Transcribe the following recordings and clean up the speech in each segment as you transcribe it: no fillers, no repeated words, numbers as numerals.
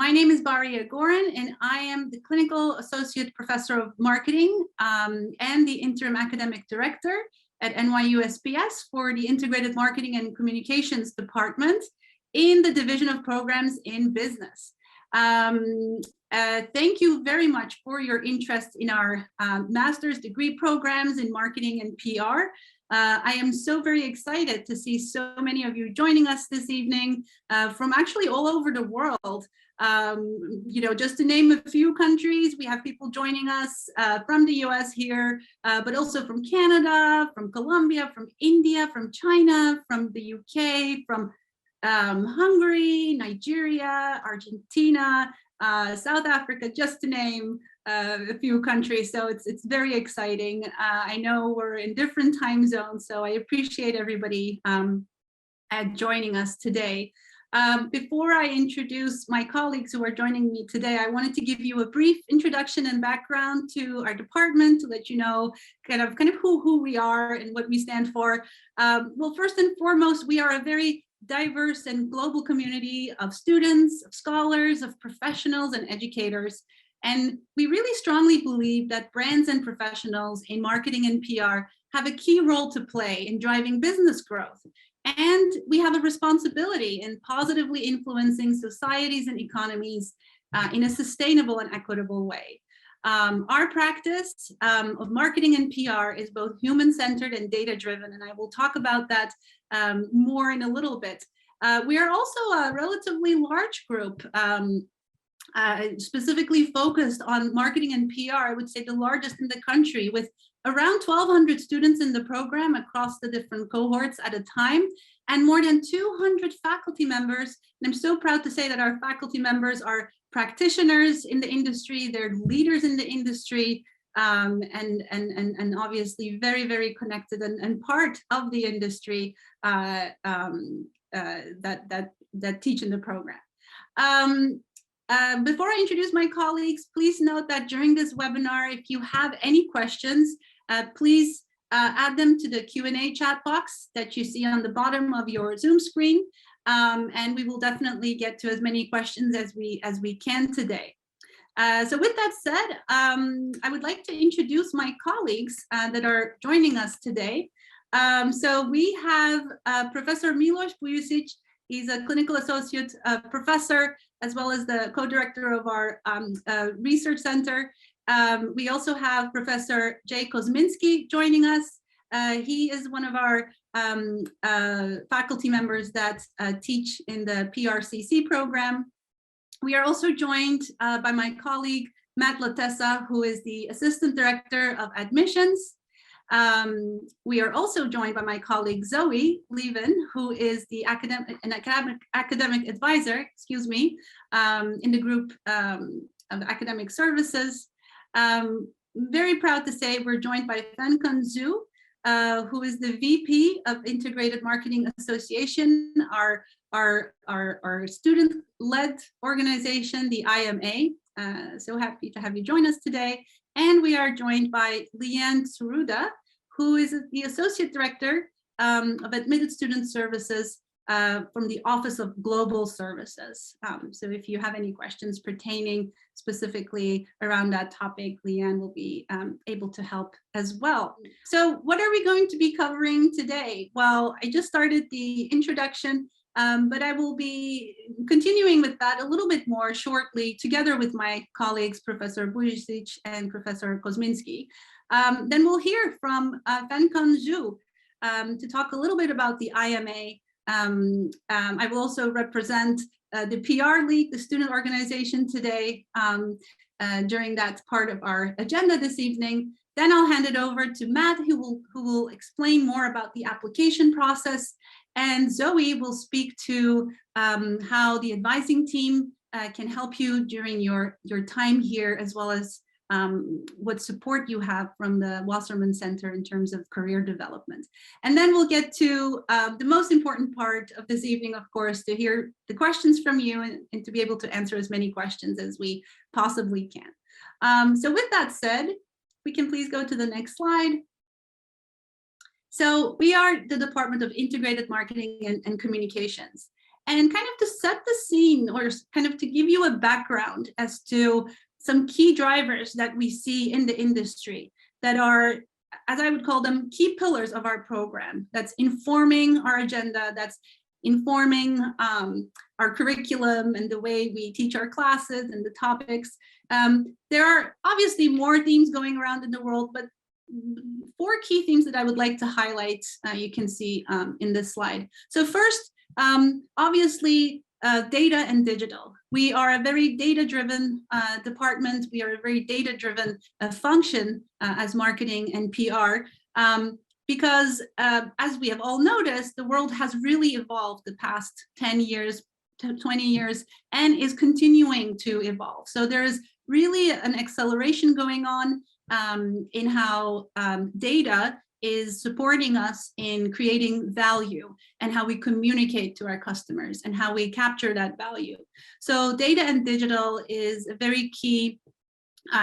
My name is Baria Goran, and I am the Clinical Associate Professor of Marketing and the Interim Academic Director at NYU SPS for the Integrated Marketing and Communications Department in the Division of Programs in Business. Thank you very much for your interest in our master's degree programs in marketing and PR. I am so very excited to see so many of you joining us this evening from actually all over the world. Just to name a few countries, we have people joining us from the US here, but also from Canada, from Colombia, from India, from China, from the UK, from Hungary, Nigeria, Argentina, South Africa, just to name a few countries. So it's very exciting. I know we're in different time zones, so I appreciate everybody joining us today. Before I introduce my colleagues who are joining me today, I wanted to give you a brief introduction and background to our department to let you know kind of who we are and what we stand for. Well, first and foremost, we are a very diverse and global community of students, of scholars, of professionals and educators. And we really strongly believe that brands and professionals in marketing and PR have a key role to play in driving business growth. And we have a responsibility in positively influencing societies and economies in a sustainable and equitable way. Our practice of marketing and PR is both human-centered and data-driven, and I will talk about that more in a little bit. We are also a relatively large group, specifically focused on marketing and PR, I would say the largest in the country, with around 1,200 students in the program across the different cohorts at a time, and more than 200 faculty members. And I'm so proud to say that our faculty members are practitioners in the industry, they're leaders in the industry, and obviously very, very connected and part of the industry that teach in the program. Before I introduce my colleagues, please note that during this webinar, if you have any questions, please add them to the Q&A chat box that you see on the bottom of your Zoom screen, and we will definitely get to as many questions as we can today. So with that said, I would like to introduce my colleagues that are joining us today. So we have Professor Miloš Bujusic. He's a clinical associate professor, as well as the co-director of our research center. We also have Professor Jay Kosminski joining us. He is one of our faculty members that teach in the PRCC program. We are also joined by my colleague, Matt Latessa, who is the Assistant Director of Admissions. We are also joined by my colleague Zoe Levin, who is the academic advisor, excuse me, in the group of academic services. Very proud to say we're joined by Fankun Zhu, who is the VP of Integrated Marketing Association, our student-led organization, the IMA. So happy to have you join us today. And we are joined by Leanne Tsuruda, who is the Associate Director of Admitted Student Services from the Office of Global Services. So if you have any questions pertaining specifically around that topic, Leanne will be able to help as well. So what are we going to be covering today? Well, I just started the introduction, but I will be continuing with that a little bit more shortly, together with my colleagues, Professor Bujusic and Professor Kosminski. Then we'll hear from Fankun Zhu to talk a little bit about the IMA. I will also represent the PR League, the student organization today, during that part of our agenda this evening. Then I'll hand it over to Matt, who will explain more about the application process. And Zoe will speak to how the advising team can help you during your time here, as well as what support you have from the Wasserman Center in terms of career development. And then we'll get to the most important part of this evening, of course, to hear the questions from you and to be able to answer as many questions as we possibly can. So with that said, we can please go to the next slide. So we are the Department of Integrated Marketing and Communications. And kind of to set the scene, or kind of to give you a background as to some key drivers that we see in the industry that are, as I would call them, key pillars of our program, that's informing our agenda, that's informing our curriculum and the way we teach our classes and the topics. There are obviously more themes going around in the world, but 4 key themes that I would like to highlight, you can see in this slide. So first, obviously, data and digital. We are a very data-driven department. We are a very data-driven function as marketing and PR, because as we have all noticed, the world has really evolved the past 10 years, 20 years, and is continuing to evolve. So there is really an acceleration going on in how data is supporting us in creating value and how we communicate to our customers and how we capture that value. So data and digital is a very key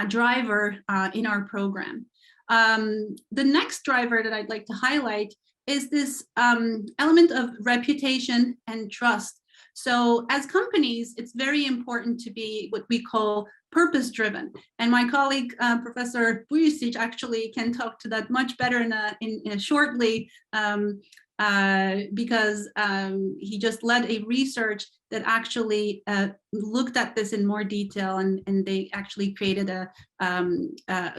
driver in our program. The next driver that I'd like to highlight is this element of reputation and trust. So as companies, it's very important to be what we call purpose-driven. And my colleague, Professor Bujicic, actually can talk to that much better in shortly, because he just led a research that actually looked at this in more detail, and they actually created a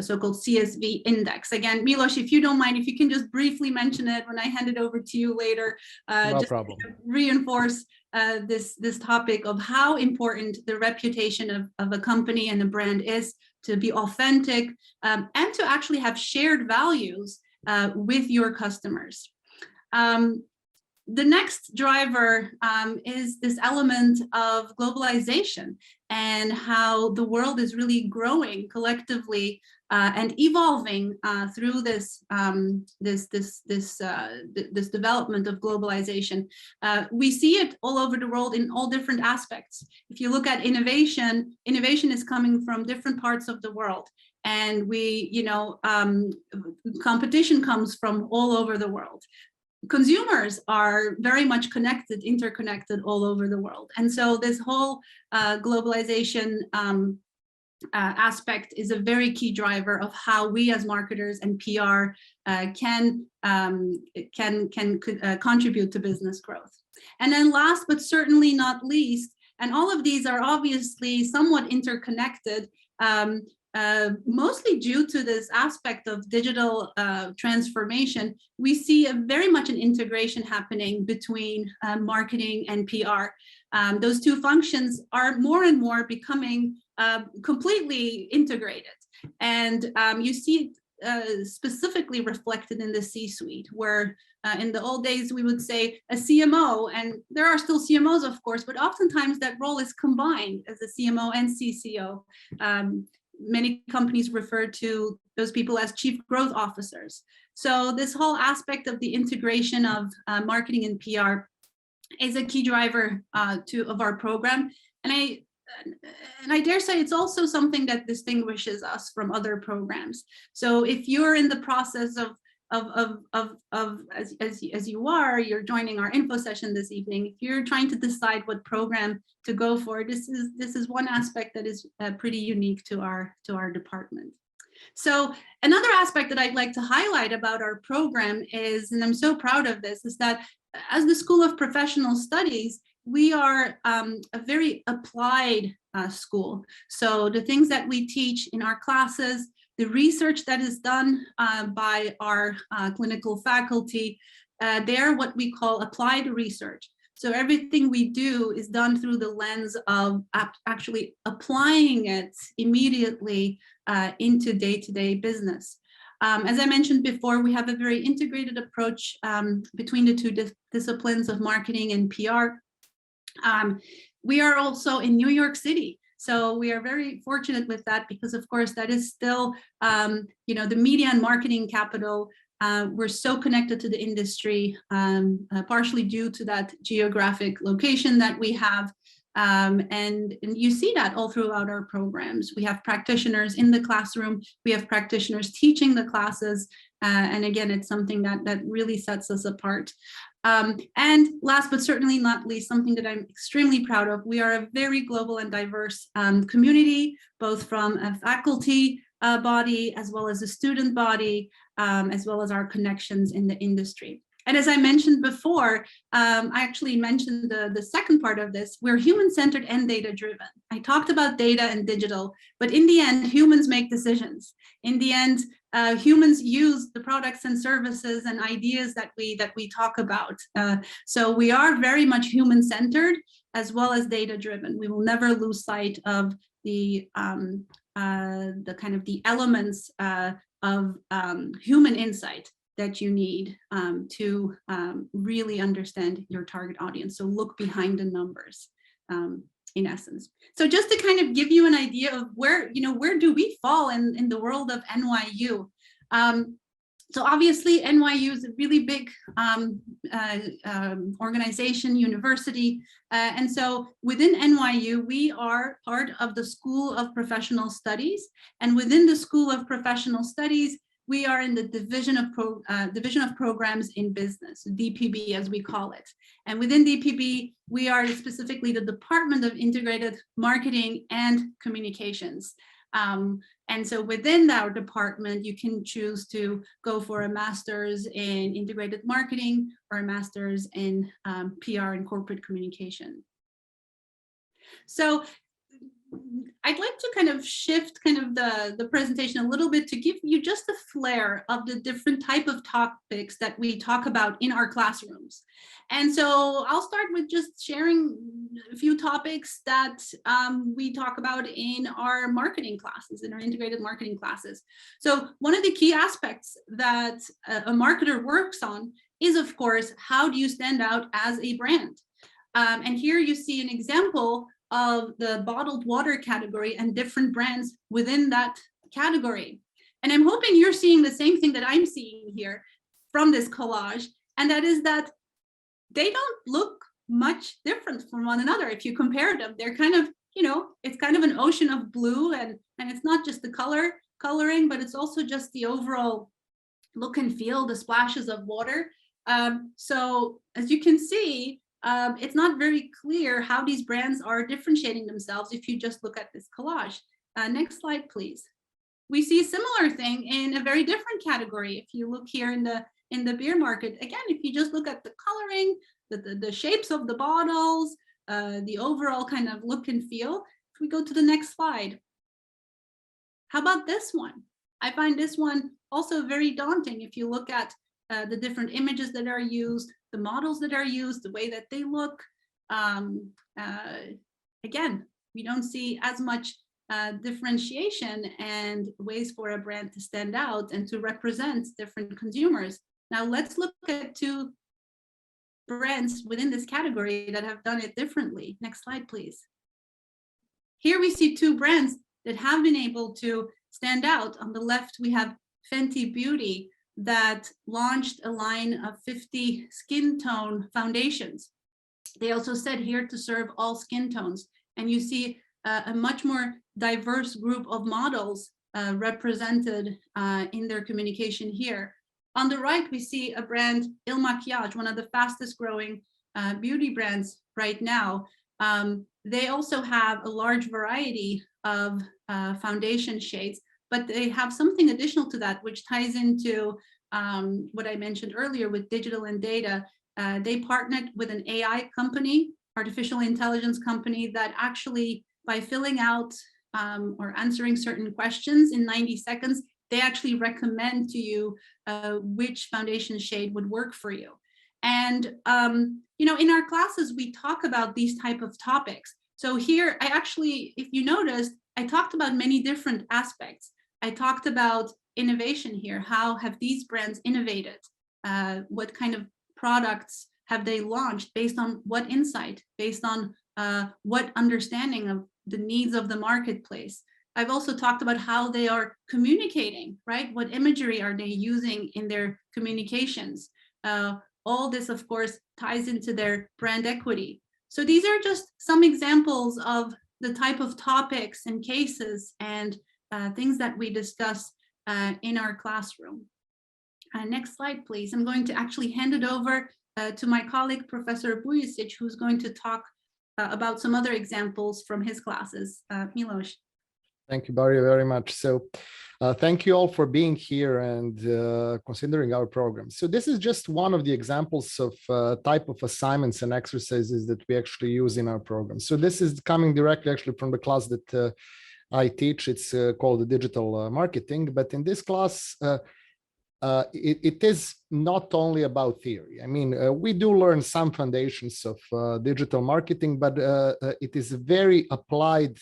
so-called CSV index. Again, Milos, if you don't mind, if you can just briefly mention it when I hand it over to you later, no just problem. to reinforce this topic of how important the reputation of a company and a brand is, to be authentic, and to actually have shared values with your customers. The next driver is this element of globalization and how the world is really growing collectively and evolving through this development of globalization. We see it all over the world in all different aspects. If you look at innovation, innovation is coming from different parts of the world. And competition comes from all over the world. Consumers are very much connected, interconnected all over the world. And so this whole globalization aspect is a very key driver of how we as marketers and PR can contribute to business growth. And then last but certainly not least, and all of these are obviously somewhat interconnected, mostly due to this aspect of digital transformation, we see very much an integration happening between marketing and PR. Those two functions are more and more becoming completely integrated. And you see it specifically reflected in the C-suite, where in the old days we would say a CMO, and there are still CMOs, of course, but oftentimes that role is combined as a CMO and CCO. Many companies refer to those people as chief growth officers. So this whole aspect of the integration of marketing and PR is a key driver of our program. And I dare say it's also something that distinguishes us from other programs. So if you're in the process of as you are, you're joining our info session this evening, if you're trying to decide what program to go for, this is one aspect that is pretty unique to our department. So another aspect that I'd like to highlight about our program is, and I'm so proud of this, is that as the School of Professional Studies, we are a very applied school. So the things that we teach in our classes, the research that is done by our clinical faculty, they're what we call applied research. So everything we do is done through the lens of actually applying it immediately into day-to-day business. As I mentioned before, we have a very integrated approach between the two disciplines of marketing and PR. We are also in New York City. So we are very fortunate with that because, of course, that is still, the media and marketing capital. We're so connected to the industry, partially due to that geographic location that we have. And you see that all throughout our programs. We have practitioners in the classroom. We have practitioners teaching the classes. And again, it's something that really sets us apart. And last but certainly not least, something that I'm extremely proud of, we are a very global and diverse community, both from a faculty body as well as a student body, as well as our connections in the industry. And as I mentioned before, I actually mentioned the second part of this, we're human-centered and data-driven. I talked about data and digital, but in the end, humans make decisions. In the end, humans use the products and services and ideas that we talk about. So we are very much human-centered as well as data-driven. We will never lose sight of the kind of the elements of human insight that you need to really understand your target audience. So look behind the numbers, in essence. So just to kind of give you an idea of where do we fall in the world of NYU. So obviously NYU is a really big organization, university. And so within NYU, we are part of the School of Professional Studies. And within the School of Professional Studies, we are in the Division of Programs in Business, DPB as we call it. And within DPB, we are specifically the Department of Integrated Marketing and Communications. And so within our department, you can choose to go for a master's in integrated marketing or a master's in PR and corporate communication. So I'd like to kind of shift kind of the presentation a little bit to give you just a flair of the different type of topics that we talk about in our classrooms. And so I'll start with just sharing a few topics that we talk about in our marketing classes, in our integrated marketing classes. So one of the key aspects that a marketer works on is, of course, how do you stand out as a brand? And here you see an example of the bottled water category and different brands within that category. And I'm hoping you're seeing the same thing that I'm seeing here from this collage, and that is that they don't look much different from one another. If you compare them, they're kind of, it's kind of an ocean of blue, and it's not just the coloring, but it's also just the overall look and feel, the splashes of water. So as you can see, it's not very clear how these brands are differentiating themselves if you just look at this collage. Next slide, please. We see a similar thing in a very different category. If you look here in the beer market, again, if you just look at the coloring, the shapes of the bottles, the overall kind of look and feel. If we go to the next slide. How about this one? I find this one also very daunting. If you look at the different images that are used, the models that are used, the way that they look. Again, we don't see as much differentiation and ways for a brand to stand out and to represent different consumers. Now let's look at two brands within this category that have done it differently. Next slide, please. Here we see two brands that have been able to stand out. On the left, we have Fenty Beauty, that launched a line of 50 skin tone foundations. They also said here to serve all skin tones. And you see a much more diverse group of models represented in their communication here. On the right, we see a brand, Il Makiage, one of the fastest growing beauty brands right now. They also have a large variety of foundation shades, but they have something additional to that, which ties into what I mentioned earlier with digital and data. They partnered with an AI company, artificial intelligence company, that actually, by filling out or answering certain questions in 90 seconds, they actually recommend to you which foundation shade would work for you. And in our classes, we talk about these type of topics. So here, I actually, if you noticed, I talked about many different aspects. I talked about innovation here. How have these brands innovated? What kind of products have they launched? Based on what insight? Based on what understanding of the needs of the marketplace? I've also talked about how they are communicating, right? What imagery are they using in their communications? All this, of course, ties into their brand equity. So these are just some examples of the type of topics and cases and things that we discuss in our classroom. Next slide, please. I'm going to actually hand it over to my colleague, Professor Bujicic, who's going to talk about some other examples from his classes. Milos. Thank you, Barry, very much. So thank you all for being here and considering our program. So this is just one of the examples of type of assignments and exercises that we actually use in our program. So this is coming directly actually from the class that I teach. It's called the digital marketing, but in this class, it is not only about theory. I mean, we do learn some foundations of digital marketing, but it is a very applied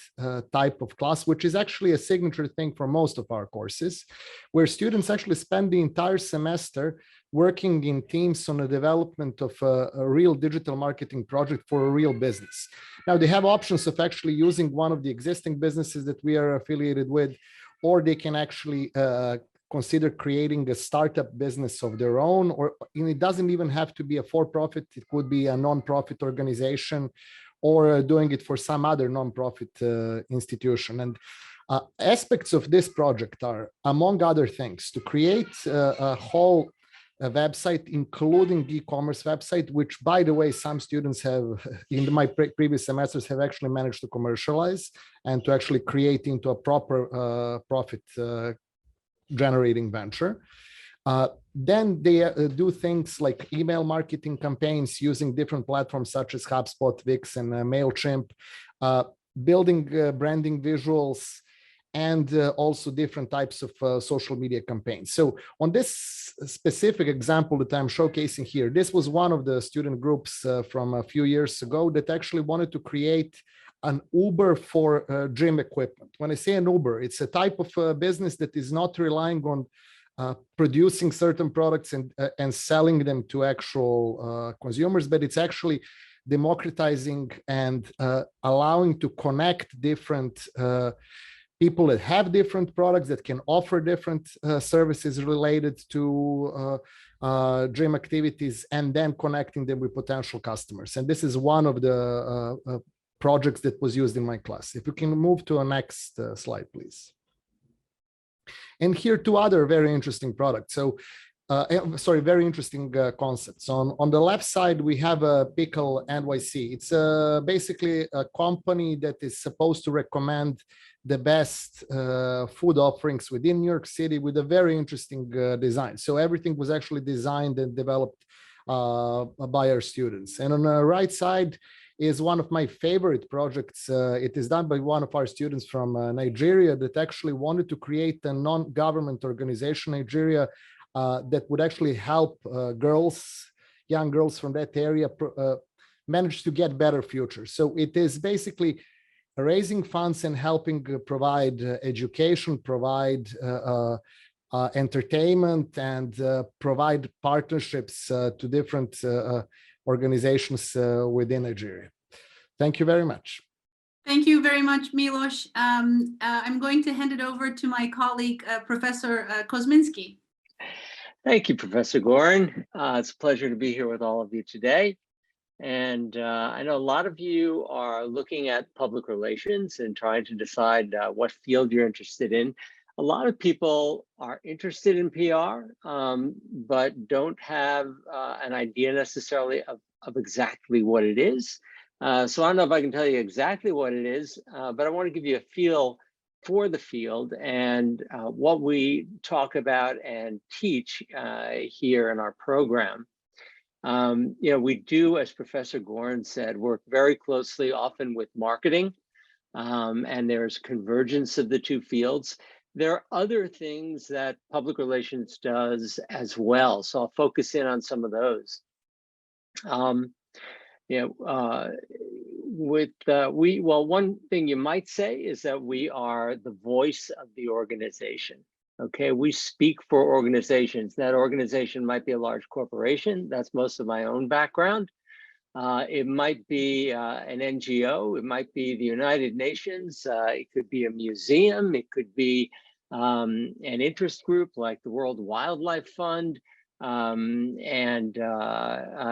type of class, which is actually a signature thing for most of our courses, where students actually spend the entire semester working in teams on the development of a real digital marketing project for a real business. Now, they have options of actually using one of the existing businesses that we are affiliated with, or they can actually consider creating a startup business of their own, or it doesn't even have to be a for-profit. It could be a non-profit organization, or doing it for some other non-profit institution. And aspects of this project are, among other things, to create a whole website, including e-commerce website, which, by the way, some students have in my previous semesters have actually managed to commercialize and to actually create into a proper profit generating venture. Then they do things like email marketing campaigns using different platforms such as HubSpot, Wix, and MailChimp, building branding visuals, and also different types of social media campaigns. So on this specific example that I'm showcasing here, this was one of the student groups from a few years ago that actually wanted to create an Uber for gym equipment. When I say an Uber, it's a type of business that is not relying on producing certain products and selling them to actual consumers, but it's actually democratizing and allowing to connect different people that have different products that can offer different services related to gym activities, and then connecting them with potential customers. And this is one of the projects that was used in my class. If you can move to a next slide, please. And here two other very interesting products. So, very interesting concepts. On the left side, we have a Pickle NYC. It's basically a company that is supposed to recommend the best food offerings within New York City with a very interesting design. So everything was actually designed and developed by our students. And on the right side is one of my favorite projects. It is done by one of our students from Nigeria that actually wanted to create a non-government organization in Nigeria that would actually help young girls from that area manage to get better futures. So it is basically raising funds and helping provide education, provide entertainment, and provide partnerships to different organizations within Nigeria. Thank you very much. Thank you very much, Milos. I'm going to hand it over to my colleague, Professor Kozminski. Thank you, Professor Gorin. It's a pleasure to be here with all of you today. And I know a lot of you are looking at public relations and trying to decide what field you're interested in. A lot of people are interested in PR, but don't have an idea necessarily of exactly what it is. So I don't know if I can tell you exactly what it is, but I want to give you a feel for the field and what we talk about and teach here in our program. We do, as Professor Gorin said, work very closely, often with marketing, and there's convergence of the two fields. There are other things that public relations does as well, so I'll focus in on some of those. One thing you might say is that we are the voice of the organization. Okay, we speak for organizations. That organization might be a large corporation. That's most of my own background. It might be an NGO. It might be the United Nations. It could be a museum. It could be an interest group like the World Wildlife Fund.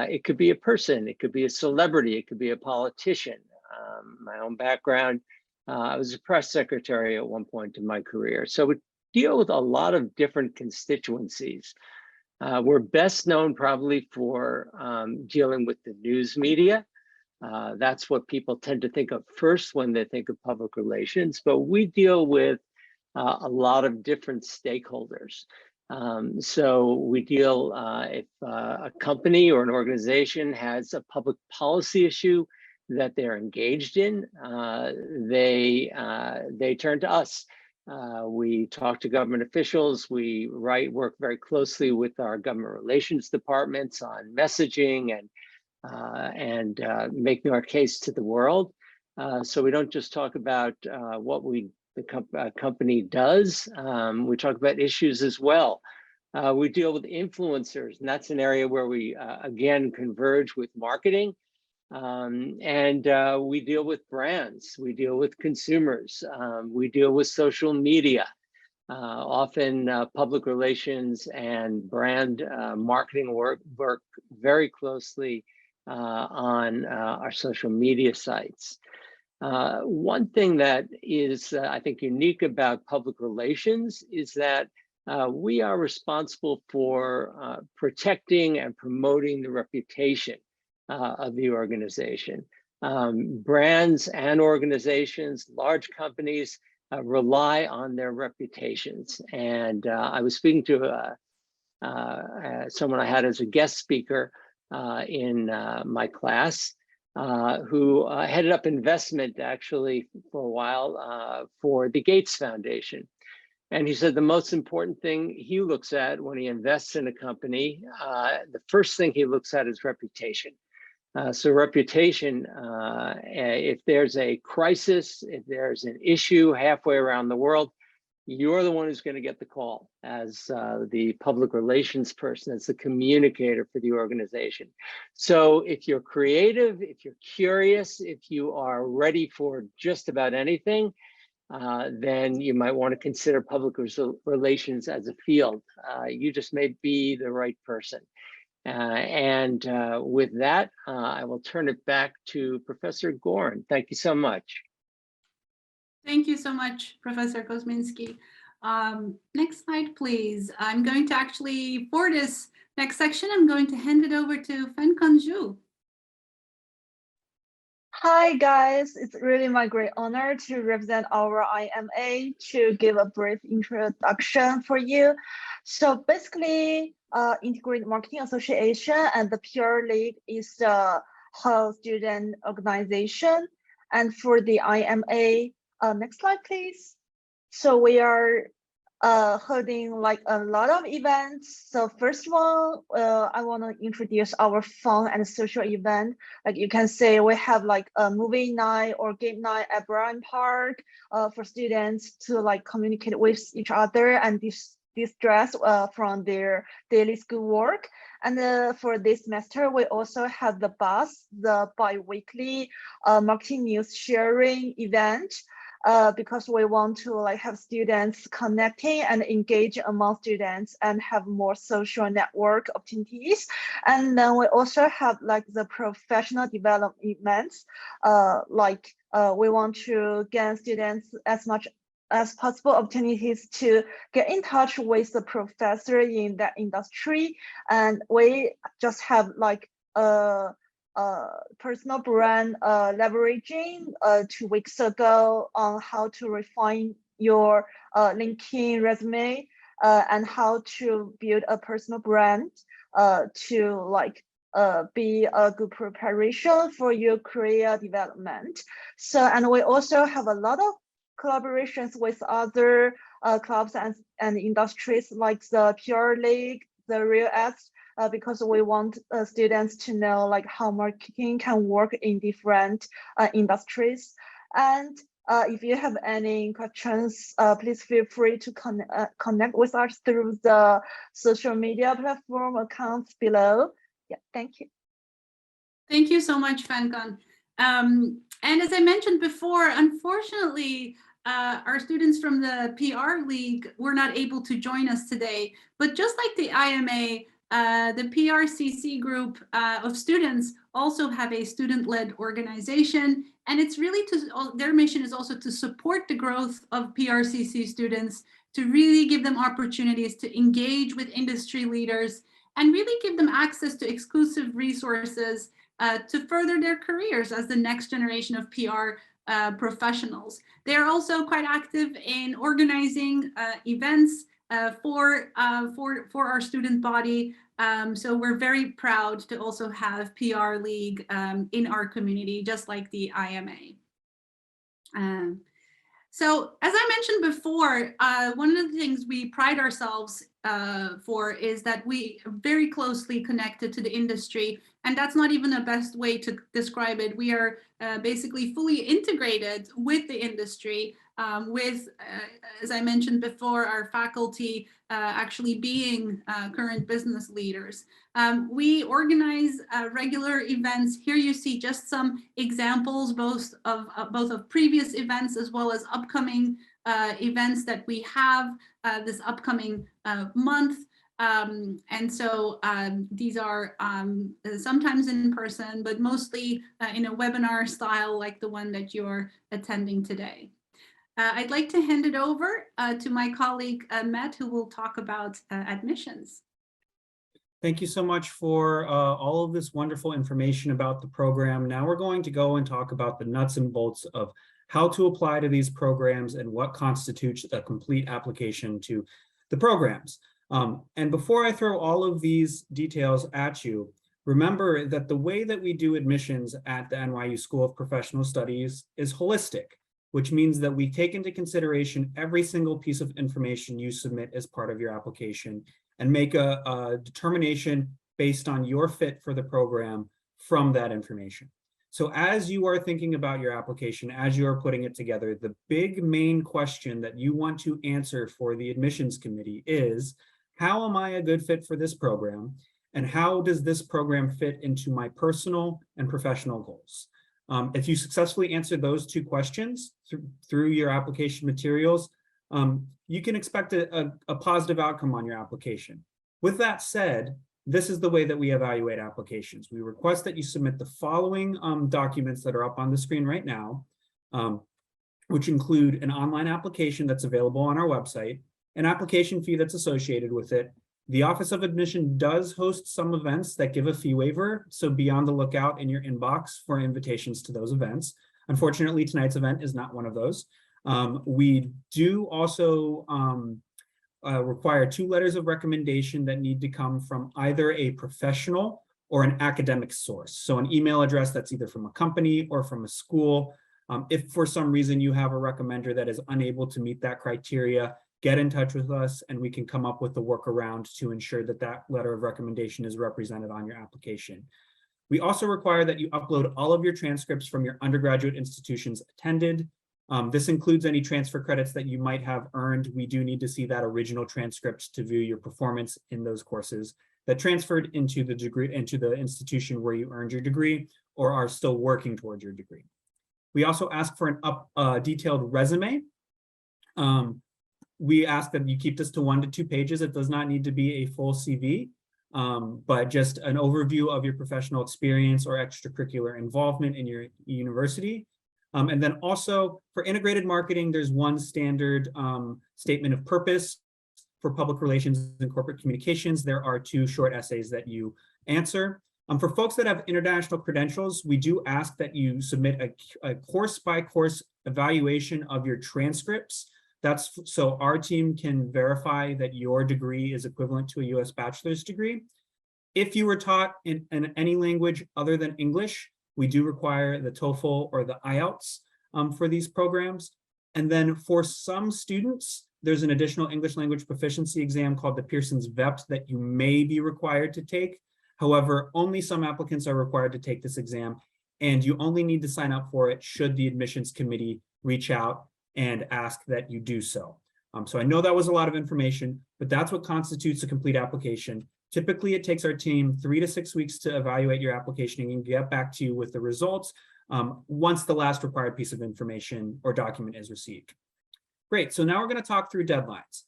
It could be a person. It could be a celebrity. It could be a politician. My own background, I was a press secretary at one point in my career. So we deal with a lot of different constituencies. We're best known probably for dealing with the news media. That's what people tend to think of first when they think of public relations, but we deal with a lot of different stakeholders. So we deal, if a company or an organization has a public policy issue that they're engaged in, they turn to us. We talk to government officials. We work very closely with our government relations departments on messaging and making our case to the world. So we don't just talk about what the company does. We talk about issues as well. We deal with influencers, and that's an area where we again converge with marketing. We deal with brands, we deal with consumers, we deal with social media. Often public relations and brand marketing work very closely on our social media sites. One thing that is, I think, unique about public relations is that we are responsible for protecting and promoting the reputation of the organization. Brands and organizations, large companies, rely on their reputations. And I was speaking to someone I had as a guest speaker in my class, who headed up investment actually for a while for the Gates Foundation. And he said the most important thing he looks at when he invests in a company, the first thing he looks at is reputation. So reputation, if there's a crisis, if there's an issue halfway around the world, you're the one who's going to get the call as the public relations person, as the communicator for the organization. So if you're creative, if you're curious, if you are ready for just about anything, then you might want to consider public relations as a field. You just may be the right person. With that, I will turn it back to Professor Gorin. Thank you so much. Thank you so much, Professor Kosminski. Next slide, please. I'm going to actually, for this next section, I'm going to hand it over to Fan-Kan Zhu. Hi guys, it's really my great honor to represent our IMA to give a brief introduction for you. So basically, Integrated Marketing Association and the PR League is the whole student organization. And for the IMA, next slide please. So we are holding like a lot of events. So first one, I want to introduce our fun and social event. Like you can say we have like a movie night or game night at Bryan Park for students to like communicate with each other and distress from their daily schoolwork. And for this semester, we also have the BUS, the bi-weekly marketing news sharing event. Because we want to like have students connecting and engage among students and have more social network opportunities. And then we also have like the professional development events. We want to get students as much as possible opportunities to get in touch with the professor in that industry. And we just have like personal brand leveraging 2 weeks ago on how to refine your LinkedIn resume and how to build a personal brand to like be a good preparation for your career development. So, and we also have a lot of collaborations with other clubs and industries like the PR League, the Real X, because we want students to know like how marketing can work in different industries. And if you have any questions, please feel free to connect with us through the social media platform accounts below. Yeah, thank you. Thank you so much, Fan-Kan. And as I mentioned before, unfortunately, our students from the PR League were not able to join us today. But just like the IMA, the PRCC group of students also have a student-led organization, and it's really their mission is also to support the growth of PRCC students to really give them opportunities to engage with industry leaders and really give them access to exclusive resources to further their careers as the next generation of PR professionals. They're also quite active in organizing events for our student body. So we're very proud to also have PR League in our community, just like the IMA. So as I mentioned before, one of the things we pride ourselves for is that we are very closely connected to the industry, and that's not even the best way to describe it. We are basically fully integrated with the industry, with, as I mentioned before, our faculty actually being current business leaders. We organize regular events. Here you see just some examples, both of previous events as well as upcoming events that we have this upcoming month. And so these are sometimes in person, but mostly in a webinar style like the one that you're attending today. I'd like to hand it over to my colleague, Matt, who will talk about admissions. Thank you so much for all of this wonderful information about the program. Now we're going to go and talk about the nuts and bolts of how to apply to these programs and what constitutes a complete application to the programs. And before I throw all of these details at you, remember that the way that we do admissions at the NYU School of Professional Studies is holistic, which means that we take into consideration every single piece of information you submit as part of your application and make a determination based on your fit for the program from that information. So as you are thinking about your application, as you are putting it together, the big main question that you want to answer for the admissions committee is, how am I a good fit for this program? And how does this program fit into my personal and professional goals? If you successfully answer those two questions through your application materials, you can expect a positive outcome on your application. With that said, this is the way that we evaluate applications. We request that you submit the following documents that are up on the screen right now, which include an online application that's available on our website, an application fee that's associated with it. The Office of Admission does host some events that give a fee waiver, so be on the lookout in your inbox for invitations to those events. Unfortunately, tonight's event is not one of those. We do also require 2 letters of recommendation that need to come from either a professional or an academic source. So an email address that's either from a company or from a school. If for some reason you have a recommender that is unable to meet that criteria, get in touch with us and we can come up with a workaround to ensure that that letter of recommendation is represented on your application. We also require that you upload all of your transcripts from your undergraduate institutions attended. This includes any transfer credits that you might have earned. We do need to see that original transcript to view your performance in those courses that transferred into the degree, into the institution where you earned your degree or are still working towards your degree. We also ask for an detailed resume. We ask that you keep this to 1 to 2 pages. It does not need to be a full CV, but just an overview of your professional experience or extracurricular involvement in your university. And then also for integrated marketing, there's one standard statement of purpose. For public relations and corporate communications, there are 2 short essays that you answer. For folks that have international credentials, we do ask that you submit a course-by-course evaluation of your transcripts. That's so our team can verify that your degree is equivalent to a US bachelor's degree. If you were taught in any language other than English, we do require the TOEFL or the IELTS for these programs. And then for some students, there's an additional English language proficiency exam called the Pearson's VEPT that you may be required to take. However, only some applicants are required to take this exam, and you only need to sign up for it should the admissions committee reach out and ask that you do so. So I know that was a lot of information, but that's what constitutes a complete application. Typically, it takes our team 3 to 6 weeks to evaluate your application and get back to you with the results once the last required piece of information or document is received. Great, so now we're going to talk through deadlines.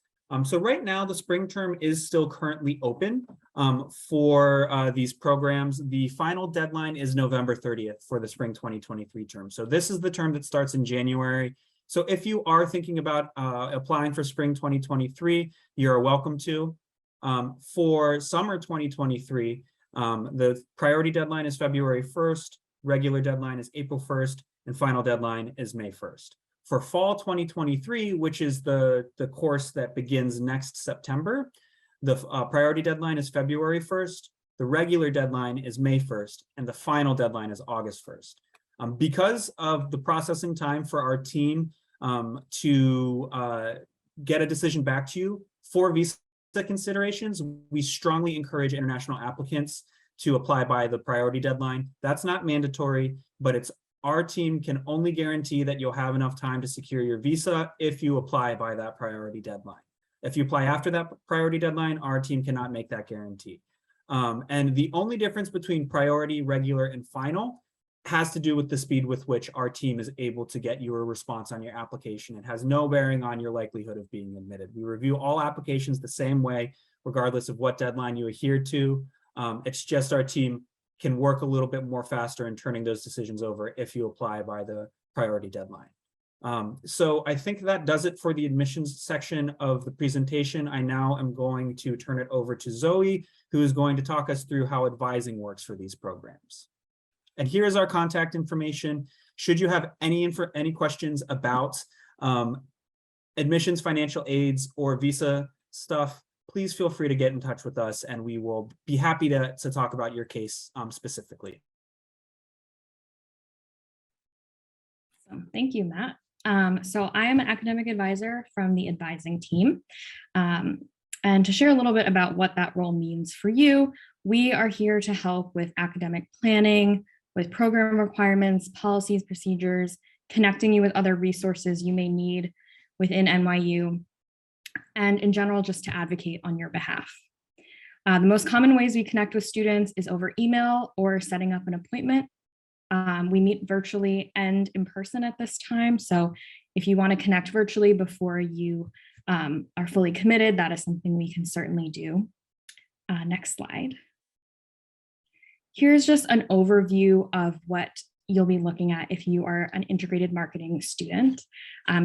So right now, the spring term is still currently open for these programs. The final deadline is November 30th for the spring 2023 term. So this is the term that starts in January So if you are thinking about applying for spring 2023, you're welcome to. For summer 2023, the priority deadline is February 1st, regular deadline is April 1st, and final deadline is May 1st. For fall 2023, which is the course that begins next September, the priority deadline is February 1st, the regular deadline is May 1st, and the final deadline is August 1st. Because of the processing time for our team to get a decision back to you for visa considerations, we strongly encourage international applicants to apply by the priority deadline. That's not mandatory, but it's our team can only guarantee that you'll have enough time to secure your visa if you apply by that priority deadline. If you apply after that priority deadline, our team cannot make that guarantee. And the only difference between priority, regular, and final has to do with the speed with which our team is able to get you a response on your application. It has no bearing on your likelihood of being admitted. We review all applications the same way, regardless of what deadline you adhere to. It's just our team can work a little bit more faster in turning those decisions over if you apply by the priority deadline. So I think that does it for the admissions section of the presentation. I now am going to turn it over to Zoe, who is going to talk us through how advising works for these programs. And here is our contact information. Should you have any questions about admissions, financial aids, or visa stuff, please feel free to get in touch with us and we will be happy to talk about your case specifically. So thank you, Matt. So I am an academic advisor from the advising team. And to share a little bit about what that role means for you, we are here to help with academic planning, with program requirements, policies, procedures, connecting you with other resources you may need within NYU, and in general, just to advocate on your behalf. The most common ways we connect with students is over email or setting up an appointment. We meet virtually and in person at this time. So if you want to connect virtually before you are fully committed, that is something we can certainly do. Next slide. Here's just an overview of what you'll be looking at if you are an integrated marketing student.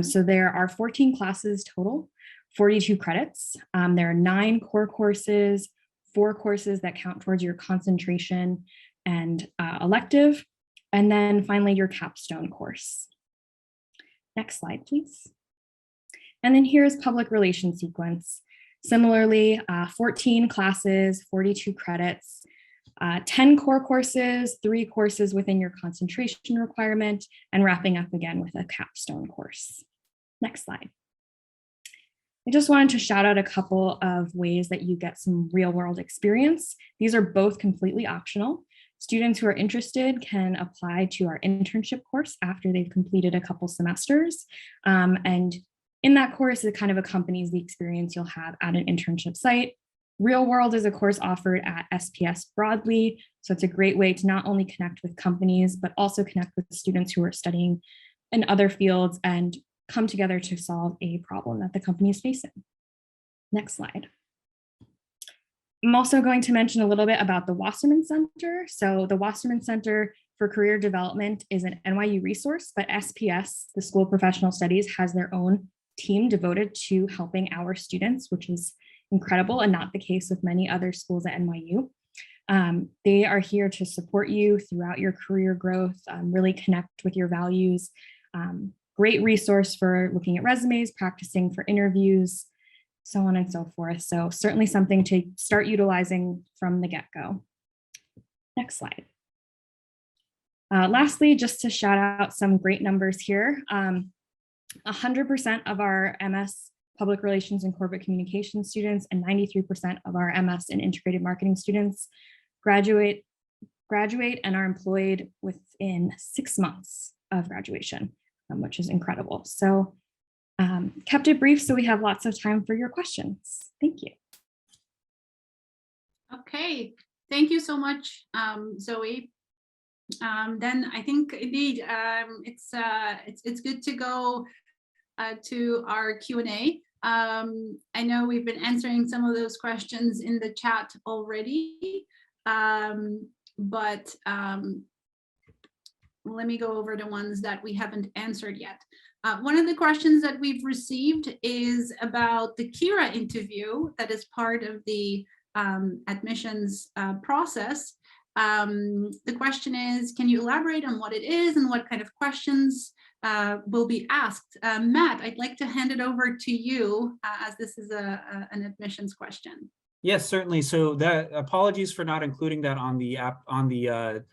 So there are 14 classes total, 42 credits. There are 9 core courses, 4 courses that count towards your concentration and elective, and then finally your capstone course. Next slide, please. And then here's public relations sequence. Similarly, 14 classes, 42 credits, 10 core courses, 3 courses within your concentration requirement, and wrapping up again with a capstone course. Next slide. I just wanted to shout out a couple of ways that you get some real world experience. These are both completely optional. Students who are interested can apply to our internship course after they've completed a couple semesters. And in that course, it kind of accompanies the experience you'll have at an internship site. Real World is a course offered at SPS broadly. So it's a great way to not only connect with companies, but also connect with students who are studying in other fields and come together to solve a problem that the company is facing. Next slide. I'm also going to mention a little bit about the Wasserman Center. So the Wasserman Center for Career Development is an NYU resource, but SPS, the School of Professional Studies, has their own team devoted to helping our students, which is incredible and not the case with many other schools at NYU. They are here to support you throughout your career growth, really connect with your values. Great resource for looking at resumes, practicing for interviews, so on and so forth. So certainly something to start utilizing from the get-go. Next slide. Lastly, just to shout out some great numbers here. 100% of our MS Public Relations and Corporate Communication students and 93% of our MS and Integrated Marketing students graduate and are employed within 6 months of graduation, which is incredible. So kept it brief so we have lots of time for your questions. Thank you. Okay, thank you so much, Zoe. Then I think indeed it's good to go to our Q&A. I know we've been answering some of those questions in the chat already, but let me go over the ones that we haven't answered yet. One of the questions that we've received is about the Kira interview that is part of the admissions process. The question is, can you elaborate on what it is and what kind of questions will be asked? Matt, I'd like to hand it over to you as this is an admissions question. Yes, certainly. So that apologies for not including that on the app on the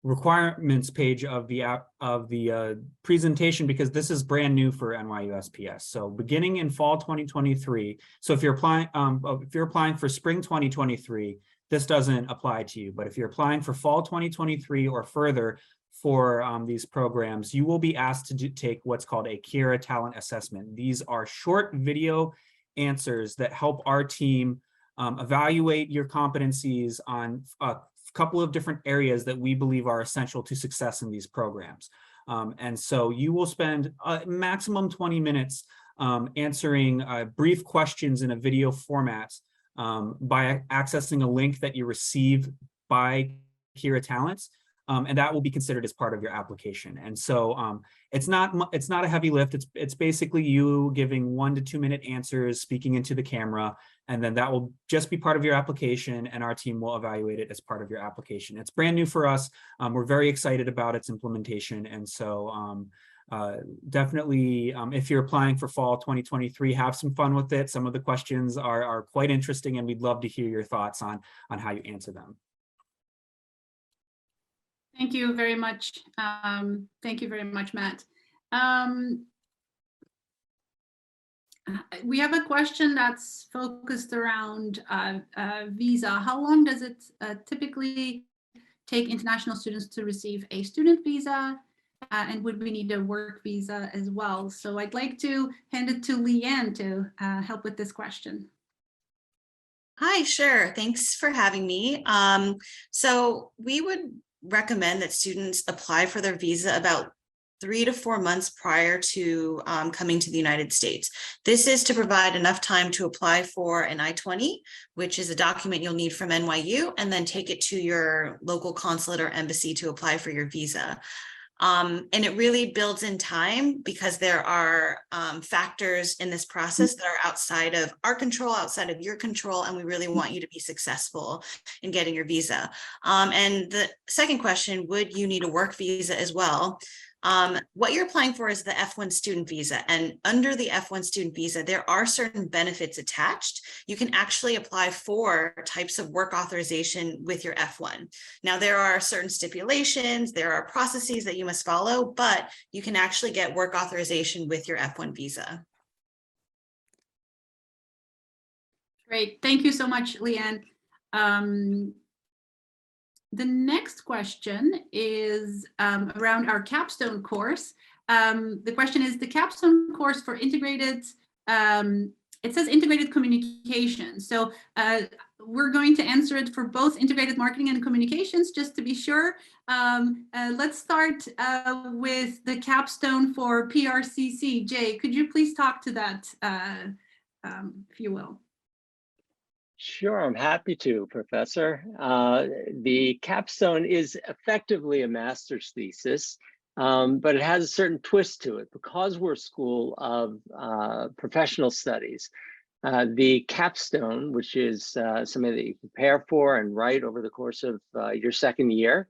requirements page of the app of the presentation, because this is brand new for NYU SPS. So beginning in fall 2023. So if you're applying for spring 2023, this doesn't apply to you. But if you're applying for fall 2023 or further for these programs, you will be asked to take what's called a Kira talent assessment. These are short video answers that help our team evaluate your competencies on couple of different areas that we believe are essential to success in these programs. And so you will spend a maximum 20 minutes answering brief questions in a video format by accessing a link that you receive by Kira Talents. And that will be considered as part of your application. And so it's not a heavy lift. It's basically you giving 1 to 2 minute answers, speaking into the camera, and then that will just be part of your application, and our team will evaluate it as part of your application. It's brand new for us. We're very excited about its implementation, and so definitely, if you're applying for fall 2023, have some fun with it. Some of the questions are quite interesting, and we'd love to hear your thoughts on how you answer them. Thank you very much. Thank you very much, Matt. We have a question that's focused around visa. How long does it typically take international students to receive a student visa? And would we need a work visa as well? So I'd like to hand it to Leanne to help with this question. Hi, sure. Thanks for having me. So we would recommend that students apply for their visa about 3 to 4 months prior to coming to the United States. This is to provide enough time to apply for an I-20, which is a document you'll need from NYU, and then take it to your local consulate or embassy to apply for your visa. And it really builds in time because there are factors in this process that are outside of our control, outside of your control, and we really want you to be successful in getting your visa. And the second question, would you need a work visa as well? What you're applying for is the F1 student visa, and under the F1 student visa, there are certain benefits attached. You can actually apply for types of work authorization with your F1. Now, there are certain stipulations, there are processes that you must follow, but you can actually get work authorization with your F1 visa. Great, thank you so much, Leanne. The next question is around our capstone course. The question is the capstone course for integrated, it says integrated communication. So we're going to answer it for both integrated marketing and communications, just to be sure. Let's start with the capstone for PRCC. Jay, could you please talk to that, if you will? Sure, I'm happy to, Professor. The capstone is effectively a master's thesis, but it has a certain twist to it. Because we're a school of professional studies, the capstone, which is something that you prepare for and write over the course of your second year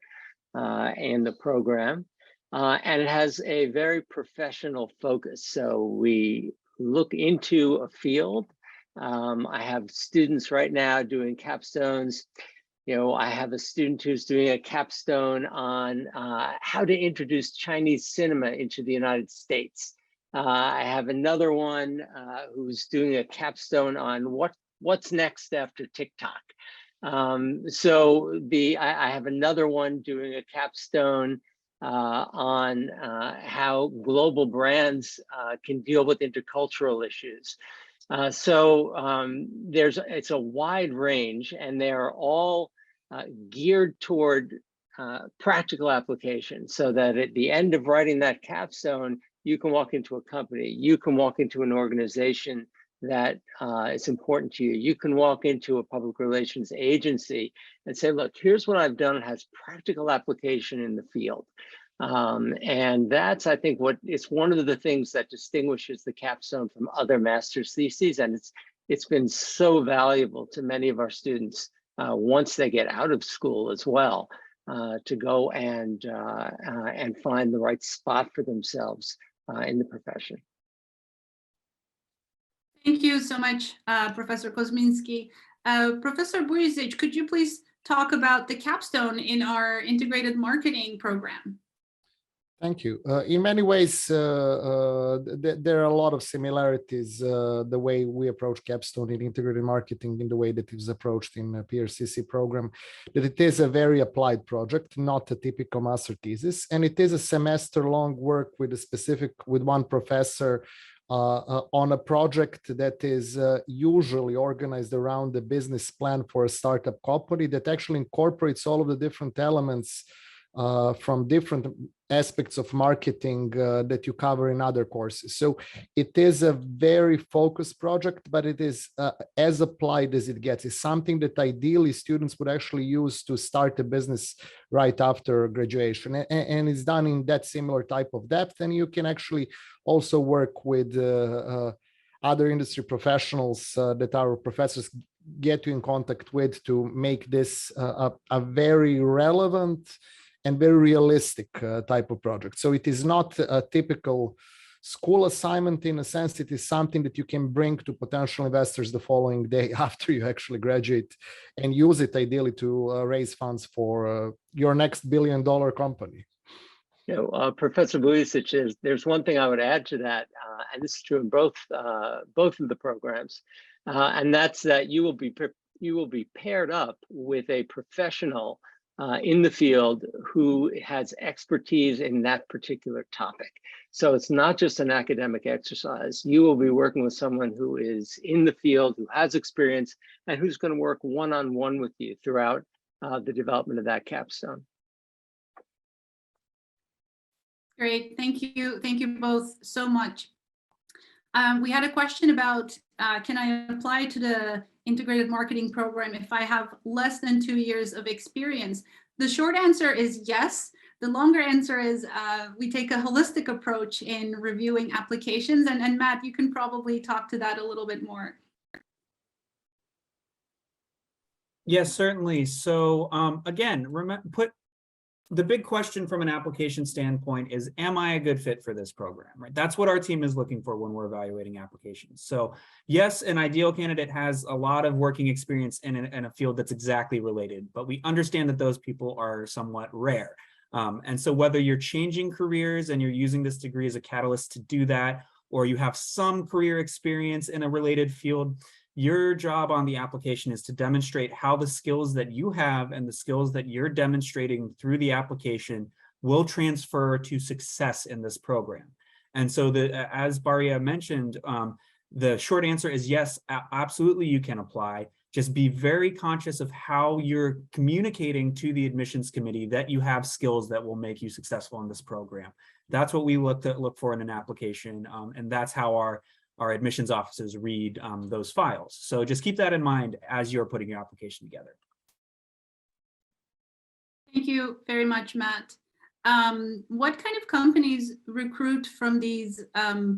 in the program, and it has a very professional focus. So we look into a field. I have students right now doing capstones. You know, I have a student who's doing a capstone on how to introduce Chinese cinema into the United States. I have another one who's doing a capstone on what's next after TikTok. I have another one doing a capstone on how global brands can deal with intercultural issues. It's a wide range, and they're all geared toward practical application, so that at the end of writing that capstone, you can walk into a company, you can walk into an organization that is important to you. You can walk into a public relations agency and say, look, here's what I've done. It has practical application in the field. And that's, I think, it's one of the things that distinguishes the capstone from other master's theses. And it's been so valuable to many of our students once they get out of school as well, to go and find the right spot for themselves in the profession. Thank you so much, Professor Kozminski. Professor Burisic, could you please talk about the capstone in our integrated marketing program? Thank you. In many ways, there are a lot of similarities, the way we approach capstone in integrated marketing in the way that it is approached in a PRCC program, that it is a very applied project, not a typical master thesis, and it is a semester-long work with one professor on a project that is usually organized around the business plan for a startup company that actually incorporates all of the different elements from different aspects of marketing that you cover in other courses. So it is a very focused project, but it is as applied as it gets. It's something that ideally students would actually use to start a business right after graduation. And it's done in that similar type of depth. And you can actually also work with other industry professionals that our professors get you in contact with to make this a very relevant and very realistic type of project. So it is not a typical school assignment in a sense. It is something that you can bring to potential investors the following day after you actually graduate and use it ideally to raise funds for your next billion-dollar company. You know, Professor Burisic, there's one thing I would add to that, and this is true in both of the programs, and that's that you will be paired up with a professional in the field who has expertise in that particular topic. So it's not just an academic exercise. You will be working with someone who is in the field, who has experience, and who's going to work one-on-one with you throughout the development of that capstone. Great, thank you both so much. We had a question about, can I apply to the integrated marketing program if I have less than 2 years of experience? The short answer is yes. The longer answer is we take a holistic approach in reviewing applications. And Matt, you can probably talk to that a little bit more. Yes, certainly. So again, the big question from an application standpoint is, am I a good fit for this program, right? That's what our team is looking for when we're evaluating applications. So yes, an ideal candidate has a lot of working experience in a field that's exactly related, but we understand that those people are somewhat rare. And so whether you're changing careers and you're using this degree as a catalyst to do that, or you have some career experience in a related field, your job on the application is to demonstrate how the skills that you have and the skills that you're demonstrating through the application will transfer to success in this program. And so as Baria mentioned, the short answer is yes, absolutely you can apply. Just be very conscious of how you're communicating to the admissions committee that you have skills that will make you successful in this program. That's what we look for in an application, and that's how our admissions officers read those files. So just keep that in mind as you're putting your application together. Thank you very much, Matt. What kind of companies recruit from these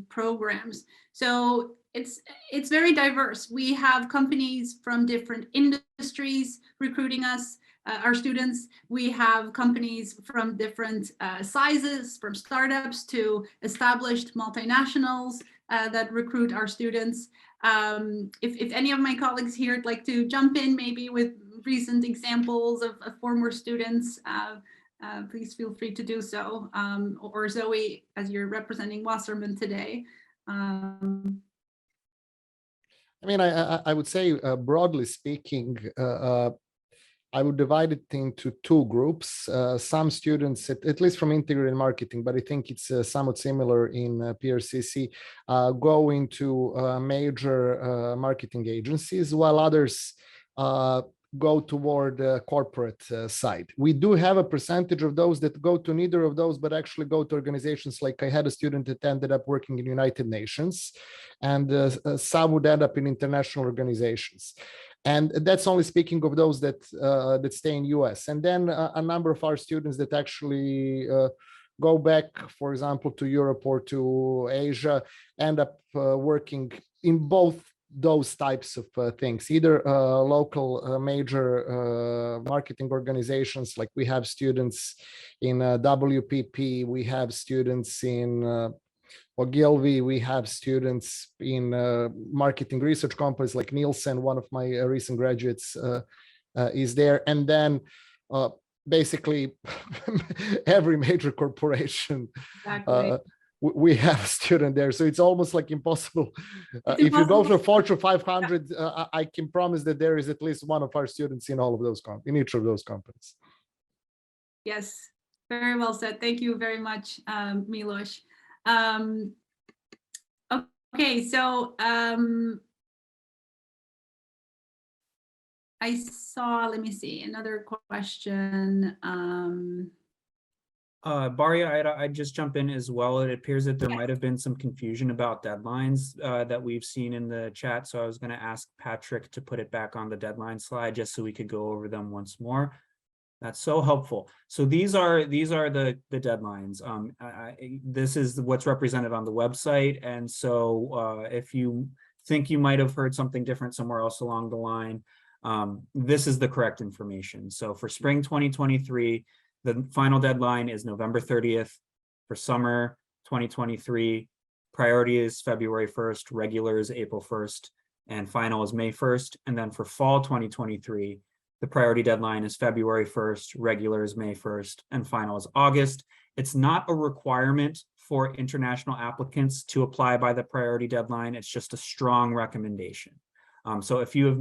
programs? So it's very diverse. We have companies from different industries recruiting us, our students. We have companies from different sizes, from startups to established multinationals that recruit our students. If any of my colleagues here would like to jump in maybe with recent examples of former students, please feel free to do so. Or Zoe, as you're representing Wasserman today. I mean, I would say, broadly speaking, I would divide it into two groups. Some students, at least from integrated marketing, but I think it's somewhat similar in PRCC, go into major marketing agencies, while others go toward the corporate side. We do have a percentage of those that go to neither of those, but actually go to organizations. Like I had a student that ended up working in United Nations, and some would end up in international organizations. And that's only speaking of those that stay in US. And then a number of our students that actually go back, for example, to Europe or to Asia, end up working in both those types of things, either local major marketing organizations, like we have students in WPP, we have students in Ogilvy, we have students in marketing research companies like Nielsen. One of my recent graduates is there. And then basically every major corporation, Exactly. we have a student there. So it's almost like impossible. If you go to Fortune 500, I can promise that there is at least one of our students in all of those in each of those companies. Yes, very well said. Thank you very much, Milos. Okay, so I saw, let me see, another question. Baria, I'd just jump in as well. It appears that there might have been some confusion about deadlines that we've seen in the chat. So I was going to ask Patrick to put it back on the deadline slide just so we could go over them once more. That's so helpful. So these are the deadlines. This is what's represented on the website. And so if you think you might have heard something different somewhere else along the line, this is the correct information. So for spring 2023, the final deadline is November 30th. For summer 2023, priority is February 1st, regular is April 1st, and final is May 1st. And then for fall 2023, the priority deadline is February 1st, regular is May 1st, and final is August. It's not a requirement for international applicants to apply by the priority deadline. It's just a strong recommendation. So if you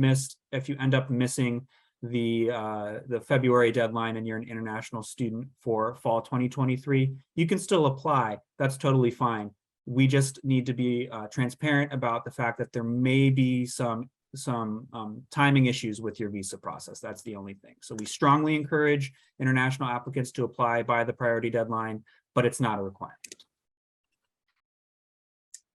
end up missing the February deadline and you're an international student for fall 2023, you can still apply. That's totally fine. We just need to be transparent about the fact that there may be some timing issues with your visa process. That's the only thing. So we strongly encourage international applicants to apply by the priority deadline, but it's not a requirement.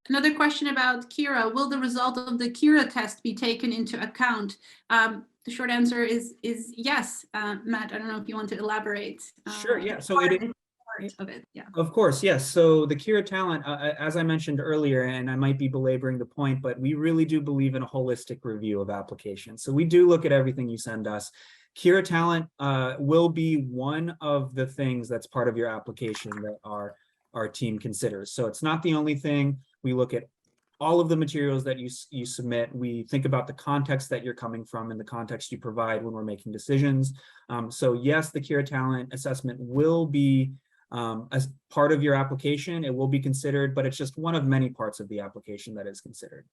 Another question about Kira. Will the result of the Kira test be taken into account? The short answer is yes. Matt, I don't know if you want to elaborate. Sure, yeah. So it is part of it, yeah. Of course, yes. So the Kira talent, as I mentioned earlier, and I might be belaboring the point, but we really do believe in a holistic review of applications. So we do look at everything you send us. Kira talent will be one of the things that's part of your application that our team considers. So it's not the only thing. We look at all of the materials that you submit. We think about the context that you're coming from and the context you provide when we're making decisions. So yes, the Kira talent assessment will be as part of your application. It will be considered, but it's just one of many parts of the application that is considered.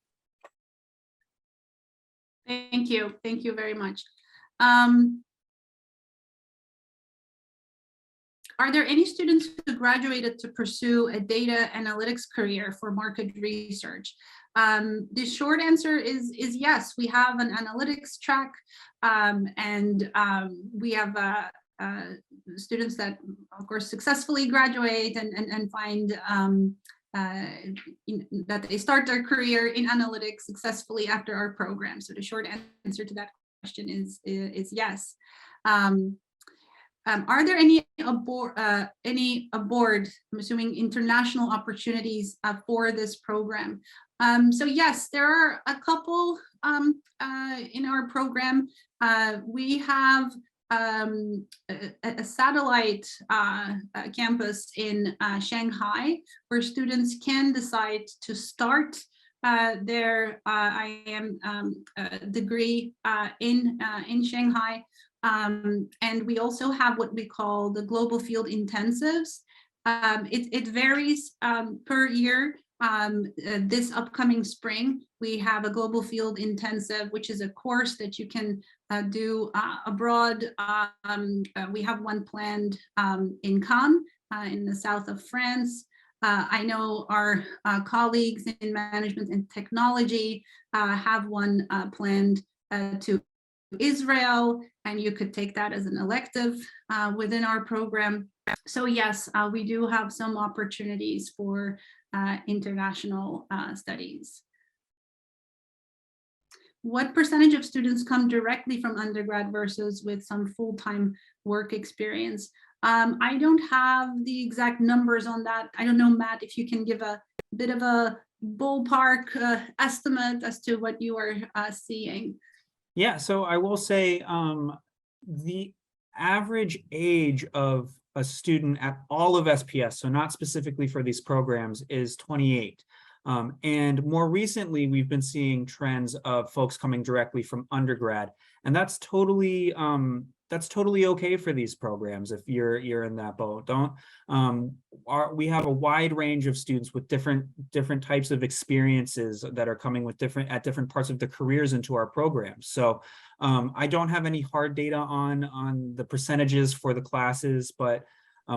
Thank you. Thank you very much. Are there any students who graduated to pursue a data analytics career for market research? The short answer is yes. We have an analytics track, and we have students that, of course, successfully graduate and find that they start their career in analytics successfully after our program. So the short answer to that question is yes. Are there any aboard, I'm assuming, international opportunities for this program? So yes, there are a couple in our program. We have a satellite campus in Shanghai where students can decide to start their IM degree in Shanghai. And we also have what we call the global field intensives. It varies per year. This upcoming spring, we have a global field intensive, which is a course that you can do abroad. We have one planned in Cannes, in the south of France. I know our colleagues in management and technology have one planned to Israel, and you could take that as an elective within our program. So yes, we do have some opportunities for international studies. What percentage of students come directly from undergrad versus with some full-time work experience? I don't have the exact numbers on that. I don't know, Matt, if you can give a bit of a ballpark estimate as to what you are seeing. Yeah, so I will say the average age of a student at all of SPS, so not specifically for these programs, is 28. And more recently, we've been seeing trends of folks coming directly from undergrad, and that's totally okay for these programs if you're in that boat. We have a wide range of students with different types of experiences that are coming with different parts of their careers into our programs. So I don't have any hard data on the percentages for the classes, but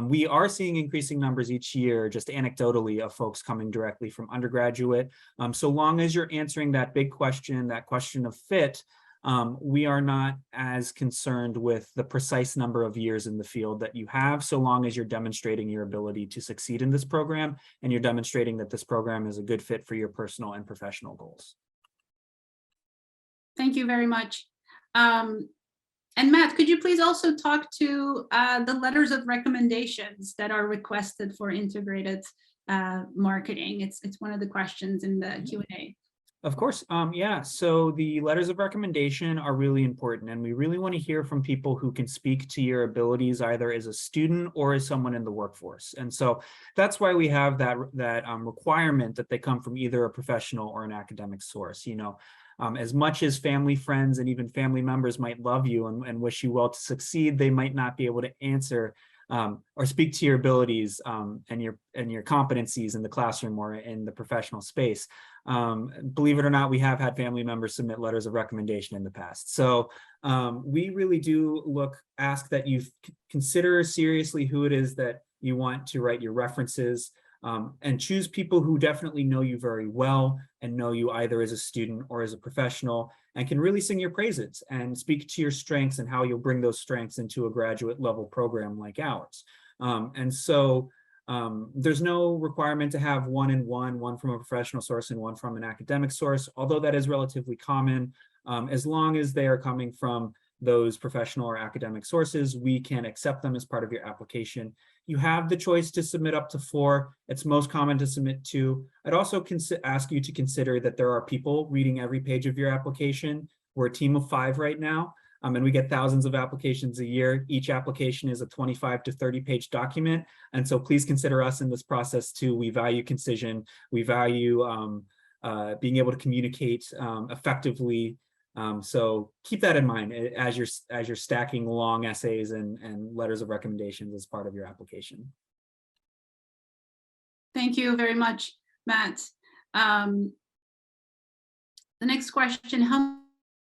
we are seeing increasing numbers each year, just anecdotally, of folks coming directly from undergraduate. So long as you're answering that big question, that question of fit, we are not as concerned with the precise number of years in the field that you have, so long as you're demonstrating your ability to succeed in this program and you're demonstrating that this program is a good fit for your personal and professional goals. Thank you very much. And Matt, could you please also talk to the letters of recommendations that are requested for integrated marketing? It's one of the questions in the Q&A. Of course, yeah. So the letters of recommendation are really important, and we really want to hear from people who can speak to your abilities either as a student or as someone in the workforce. And so that's why we have that requirement that they come from either a professional or an academic source. You know, as much as family, friends, and even family members might love you and wish you well to succeed, they might not be able to answer or speak to your abilities and your competencies in the classroom or in the professional space. Believe it or not, we have had family members submit letters of recommendation in the past. So we really do ask that you consider seriously who it is that you want to write your references, and choose people who definitely know you very well and know you either as a student or as a professional and can really sing your praises and speak to your strengths and how you'll bring those strengths into a graduate level program like ours. And so there's no requirement to have one from a professional source and one from an academic source, although that is relatively common. As long as they are coming from those professional or academic sources, we can accept them as part of your application. You have the choice to submit up to 4. It's most common to submit 2. I'd also ask you to consider that there are people reading every page of your application. We're a team of 5 right now, and we get thousands of applications a year. Each application is a 25 to 30-page document, and so please consider us in this process too. We value concision. We value being able to communicate effectively. So keep that in mind as you're stacking long essays and letters of recommendations as part of your application. Thank you very much, Matt. The next question, how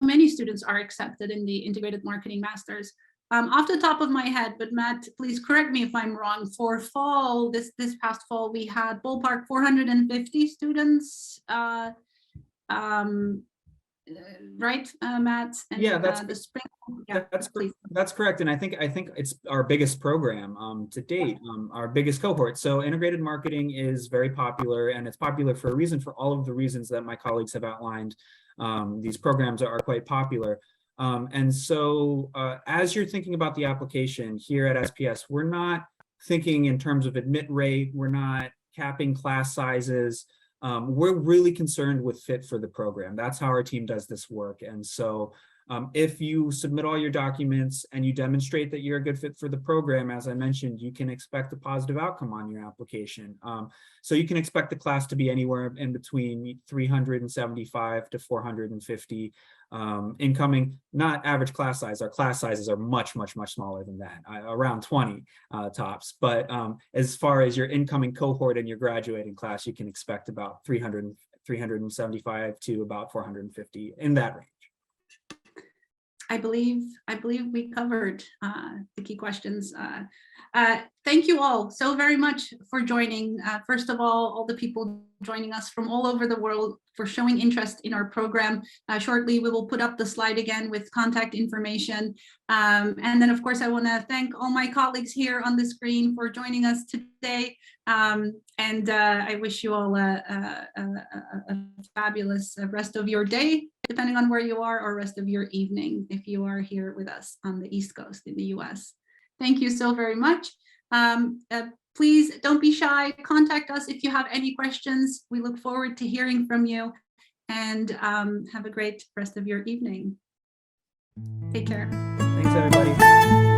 many students are accepted in the Integrated Marketing Masters? Off the top of my head, but Matt, please correct me if I'm wrong. For fall, this past fall, we had ballpark 450 students. Right, Matt? And, yeah, that's the spring. Yeah, that's correct, and I think it's our biggest program to date, our biggest cohort. So integrated marketing is very popular, and it's popular for a reason. For all of the reasons that my colleagues have outlined, these programs are quite popular. And so as you're thinking about the application here at SPS, we're not thinking in terms of admit rate. We're not capping class sizes. We're really concerned with fit for the program. That's how our team does this work. And so if you submit all your documents and you demonstrate that you're a good fit for the program, as I mentioned, you can expect a positive outcome on your application. So you can expect the class to be anywhere in between 375 to 450 incoming, not average class size. Our class sizes are much smaller than that, around 20 tops. But as far as your incoming cohort and your graduating class, you can expect about 375 to about 450 in that range. I believe we covered the key questions. Thank you all so very much for joining. First of all the people joining us from all over the world for showing interest in our program. Shortly, we will put up the slide again with contact information. And then, of course, I want to thank all my colleagues here on the screen for joining us today. And I wish you all a fabulous rest of your day, depending on where you are, or rest of your evening if you are here with us on the East Coast in the US. Thank you so very much. Please don't be shy. Contact us if you have any questions. We look forward to hearing from you, and have a great rest of your evening. Take care. Thanks, everybody.